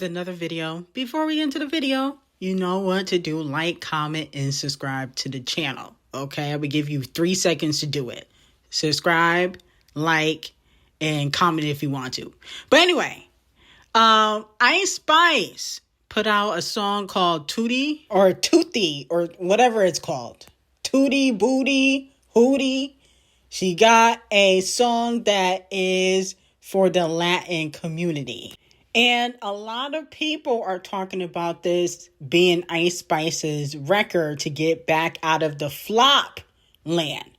another video. Before we get into the video, you know what to do. Like, comment, and subscribe to the channel. Okay, I will give you 3 seconds to do it. Subscribe, like, and comment if you want to. But anyway, Icespxce put out a song called Tootie or Toothy or whatever it's called. Tootie, Booty, Hootie. She got a song that is for the Latin community. And a lot of people are talking about this being Icespxce's record to get back out of the flop land.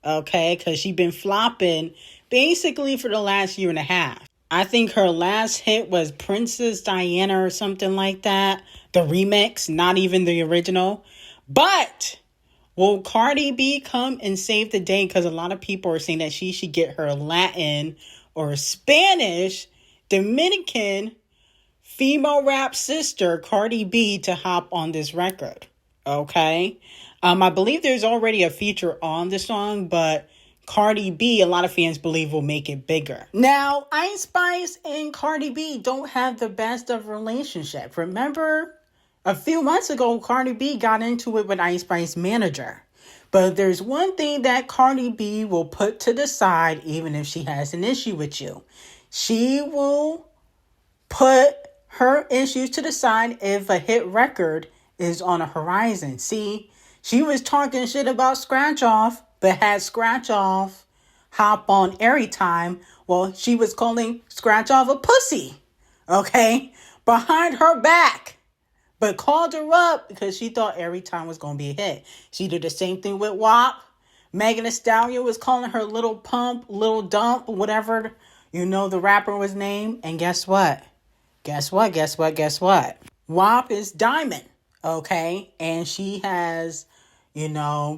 Okay, because she's been flopping basically for the last year and a half. I think her last hit was Princess Diana or something like that. The remix, not even the original. But will Cardi B come and save the day? Because a lot of people are saying that she should get her Latin or Spanish, Dominican, female rap sister, Cardi B, to hop on this record. Okay? I believe there's already a feature on the song, but Cardi B, a lot of fans believe, will make it bigger. Now, Icespxce and Cardi B don't have the best of relationship. Remember, a few months ago, Cardi B got into it with Icespxce's manager. But there's one thing that Cardi B will put to the side, even if she has an issue with you. She will put her issues to the side if a hit record is on a horizon. See, she was talking shit about Scratch Off, but had Scratch Off hop on every time. Well, she was calling Scratch Off a pussy, okay, behind her back. But called her up because she thought every time was going to be a hit. She did the same thing with WAP. Megan Thee Stallion was calling her Little Pump, Little Dump, whatever, the rapper was named. And guess what? Guess what? WAP is Diamond, okay? And she has,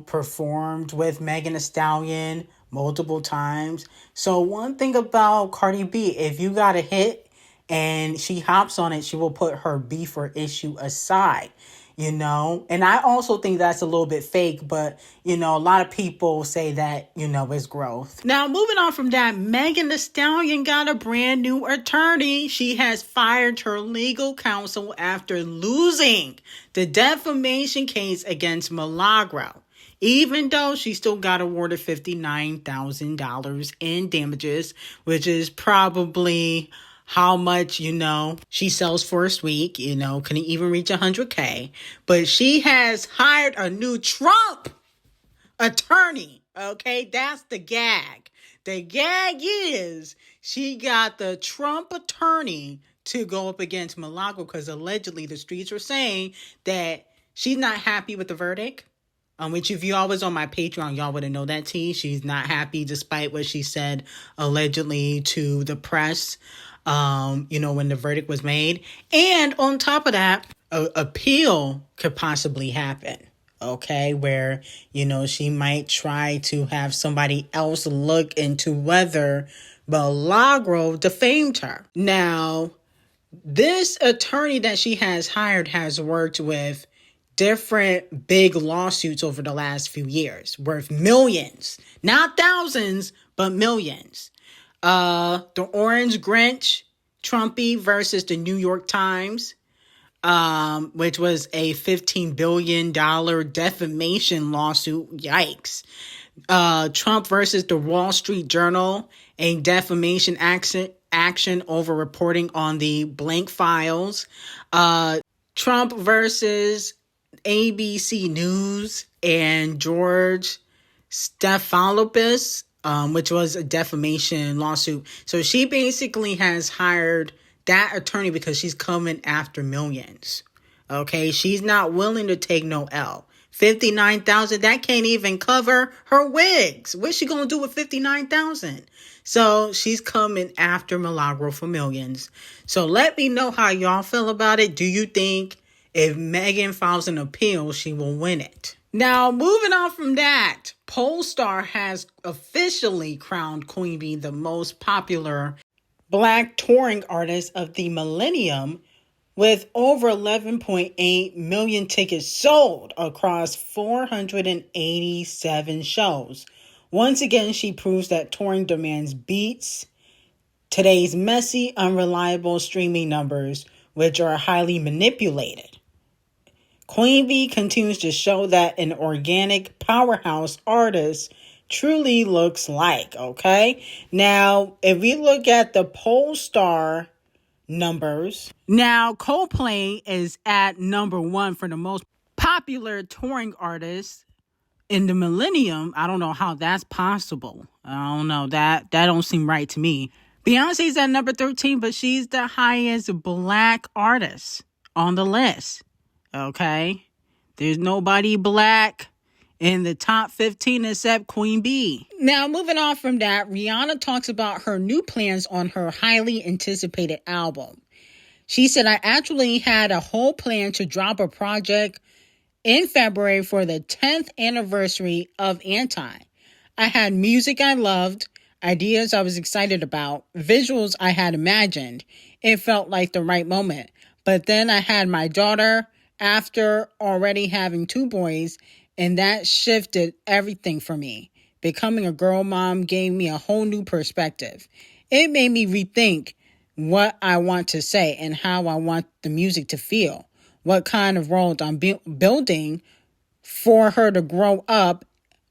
performed with Megan Thee Stallion multiple times. So one thing about Cardi B, if you got a hit and she hops on it, she will put her beef or issue aside, And I also think that's a little bit fake, but, a lot of people say that, it's growth. Now, moving on from that, Megan Thee Stallion got a brand new attorney. She has fired her legal counsel after losing the defamation case against Milagro. Even though she still got awarded $59,000 in damages, which is probably how much, she sells for a week, couldn't even reach 100K. But she has hired a new Trump attorney, okay? That's the gag. The gag is she got the Trump attorney to go up against Milagro because allegedly the streets are saying that she's not happy with the verdict. Which if you all was on my Patreon, y'all would have known that tea. She's not happy despite what she said allegedly to the press. When the verdict was made. And on top of that, appeal could possibly happen. Okay, where, she might try to have somebody else look into whether Milagro defamed her. Now, this attorney that she has hired has worked with different big lawsuits over the last few years worth millions, not thousands, but millions. The Orange Grinch, Trumpy versus the New York Times, which was a $15 billion defamation lawsuit. Yikes. Trump versus the Wall Street Journal, a defamation action over reporting on the blank files. Trump versus ABC News and George Stephanopoulos, which was a defamation lawsuit. So she basically has hired that attorney because she's coming after millions. Okay, she's not willing to take no L. $59,000, that can't even cover her wigs. What's she gonna do with $59,000? So she's coming after Milagro for millions. So let me know how y'all feel about it. Do you think if Megan files an appeal, she will win it? Now, moving on from that, Polestar has officially crowned Queen Bee the most popular Black touring artist of the millennium with over 11.8 million tickets sold across 487 shows. Once again, she proves that touring demands beats today's messy, unreliable streaming numbers which are highly manipulated. Queen Bee continues to show that an organic powerhouse artist truly looks like, okay? Now, if we look at the Polestar numbers, now Coldplay is at number 1 for the most popular touring artist in the millennium. I don't know how that's possible. I don't know. That don't seem right to me. Beyonce's at number 13, but she's the highest black artist on the list. Okay? There's nobody black in the top 15 except Queen Bee. Now, moving on from that, Rihanna talks about her new plans on her highly anticipated album. She said, I actually had a whole plan to drop a project in February for the 10th anniversary of Anti. I had music I loved, ideas I was excited about, visuals I had imagined. It felt like the right moment. But then I had my daughter after already having 2 boys, and that shifted everything for me. Becoming a girl mom gave me a whole new perspective. It made me rethink what I want to say and how I want the music to feel, what kind of roles I'm building for her to grow up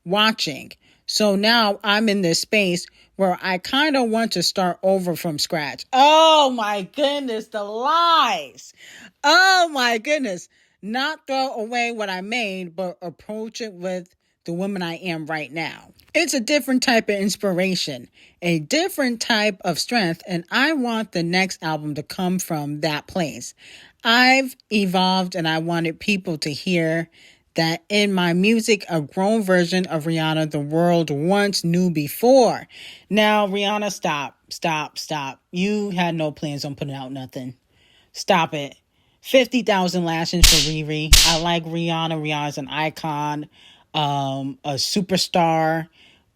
watching. So now I'm in this space where I kind of want to start over from scratch. Oh my goodness, the lies. Oh my goodness. Not throw away what I made, but approach it with the woman I am right now. It's a different type of inspiration, a different type of strength, and I want the next album to come from that place. I've evolved, and I wanted people to hear that in my music, a grown version of Rihanna the world once knew before. Now, Rihanna, stop. You had no plans on putting out nothing. Stop it. 50,000 lashes for Riri. I like Rihanna. Rihanna's an icon, a superstar.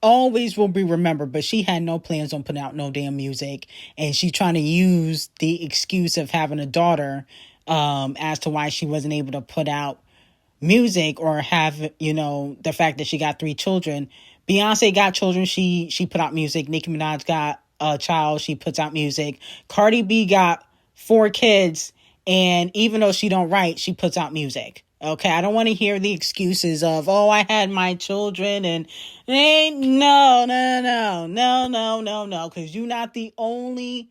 Always will be remembered, but she had no plans on putting out no damn music. And she's trying to use the excuse of having a daughter as to why she wasn't able to put out music or have, the fact that she got 3 children. Beyonce got children. She put out music. Nicki Minaj got a child. She puts out music. Cardi B got 4 kids. And even though she don't write, she puts out music. Okay, I don't want to hear the excuses of, oh, I had my children and no, because you're not the only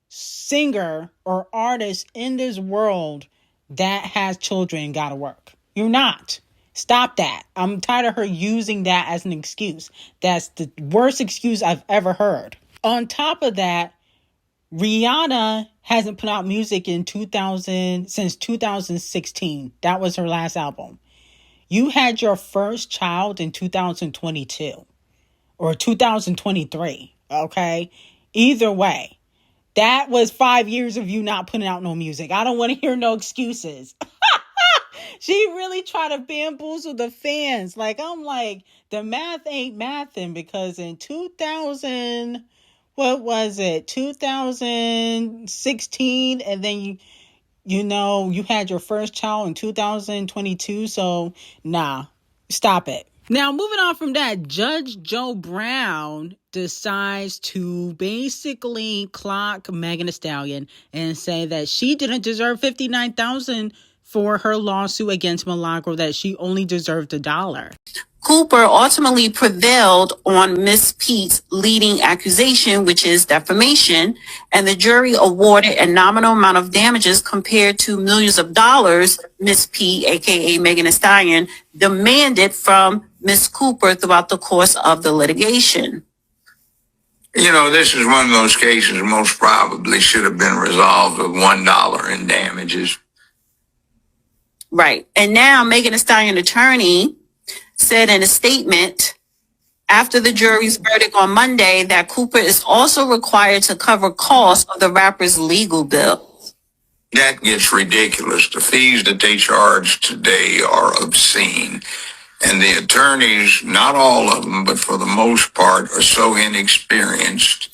singer or artist in this world that has children and gotta work. You're not. Stop that. I'm tired of her using that as an excuse. That's the worst excuse I've ever heard. On top of that, Rihanna hasn't put out music since 2016. That was her last album. You had your first child in 2022 or 2023. Okay. Either way, that was 5 years of you not putting out no music. I don't want to hear no excuses. She really tried to bamboozle the fans. I'm like, the math ain't mathing, because in 2016, and then you had your first child in 2022. So nah, stop it. Now, moving on from that, Judge Joe Brown decides to basically clock Megan Thee Stallion and say that she didn't deserve $59,000 for her lawsuit against Milagro, that she only deserved $1. Cooper ultimately prevailed on Miss Pete's leading accusation, which is defamation, and the jury awarded a nominal amount of damages compared to millions of dollars Miss P, aka Megan Thee Stallion, demanded from Miss Cooper throughout the course of the litigation. This is one of those cases most probably should have been resolved with $1 in damages. Right. And now Megan Thee Stallion attorney said in a statement after the jury's verdict on Monday that Cooper is also required to cover costs of the rapper's legal bills. That gets ridiculous. The fees that they charge today are obscene. And the attorneys, not all of them, but for the most part, are so inexperienced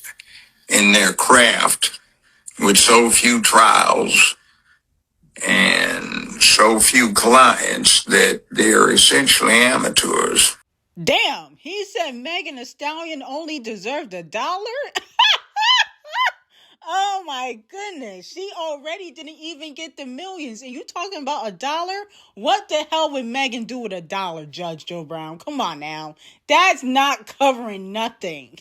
in their craft with so few trials and so few clients that they're essentially amateurs. Damn, he said Megan Thee Stallion only deserved $1? Oh my my goodness. She already didn't even get the millions. And you talking about $1? What the hell would Megan do with $1, Judge Joe Brown? Come on now. That's not covering nothing.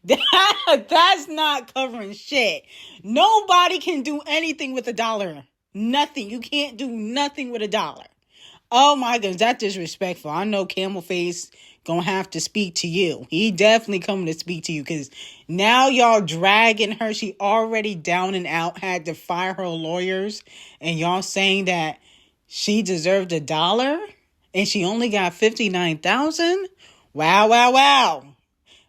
That's not covering shit. Nobody can do anything with $1. Nothing. You can't do nothing with $1. Oh my goodness, that's disrespectful. I know Camel Face gonna have to speak to you. He definitely coming to speak to you, because now y'all dragging her. She already down and out, had to fire her lawyers, and y'all saying that she deserved $1 and she only got 59,000. Wow.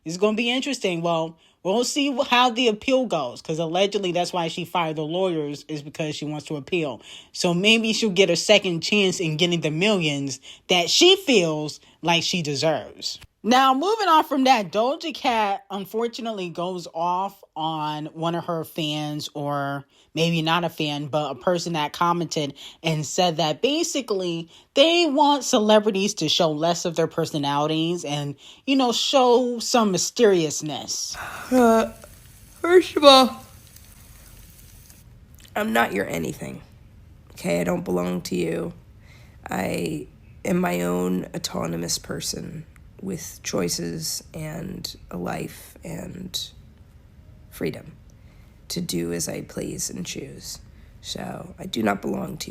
It's gonna be interesting. Well, we'll see how the appeal goes, because allegedly that's why she fired the lawyers, is because she wants to appeal. So maybe she'll get a second chance in getting the millions that she feels like she deserves. Now, moving on from that, Doja Cat unfortunately goes off on one of her fans, or maybe not a fan, but a person that commented and said that basically they want celebrities to show less of their personalities and, show some mysteriousness. First of all, I'm not your anything. Okay, I don't belong to you. I am my own autonomous person with choices and a life and freedom to do as I please and choose. So I do not belong to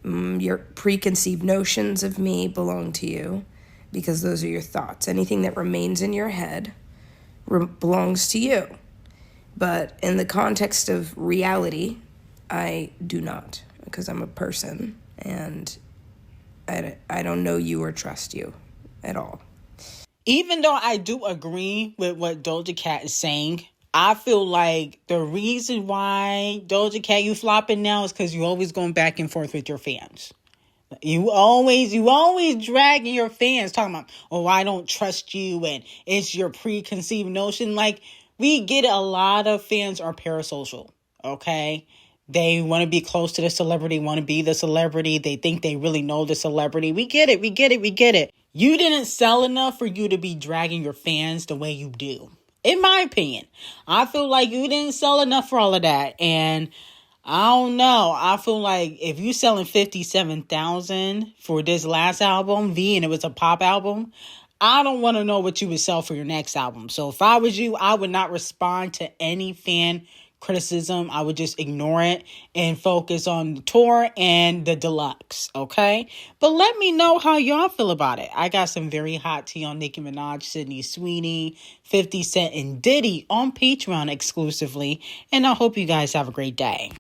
you. Your preconceived notions of me belong to you, because those are your thoughts. Anything that remains in your head belongs to you. But in the context of reality, I do not, because I'm a person, and I don't know you or trust you at all. Even though I do agree with what Doja Cat is saying, I feel like the reason why Doja Cat, you flopping now, is because you're always going back and forth with your fans. You always dragging your fans, talking about, oh, I don't trust you, and it's your preconceived notion. Like, we get it, a lot of fans are parasocial, okay? They want to be close to the celebrity, want to be the celebrity. They think they really know the celebrity. We get it. You didn't sell enough for you to be dragging your fans the way you do. In my opinion, I feel like you didn't sell enough for all of that. And I don't know. I feel like if you selling 57,000 for this last album, and it was a pop album, I don't want to know what you would sell for your next album. So if I was you, I would not respond to any fan criticism. I would just ignore it and focus on the tour and the deluxe, okay? But let me know how y'all feel about it. I got some very hot tea on Nicki Minaj, Sydney Sweeney, 50 Cent, and Diddy on Patreon exclusively, and I hope you guys have a great day.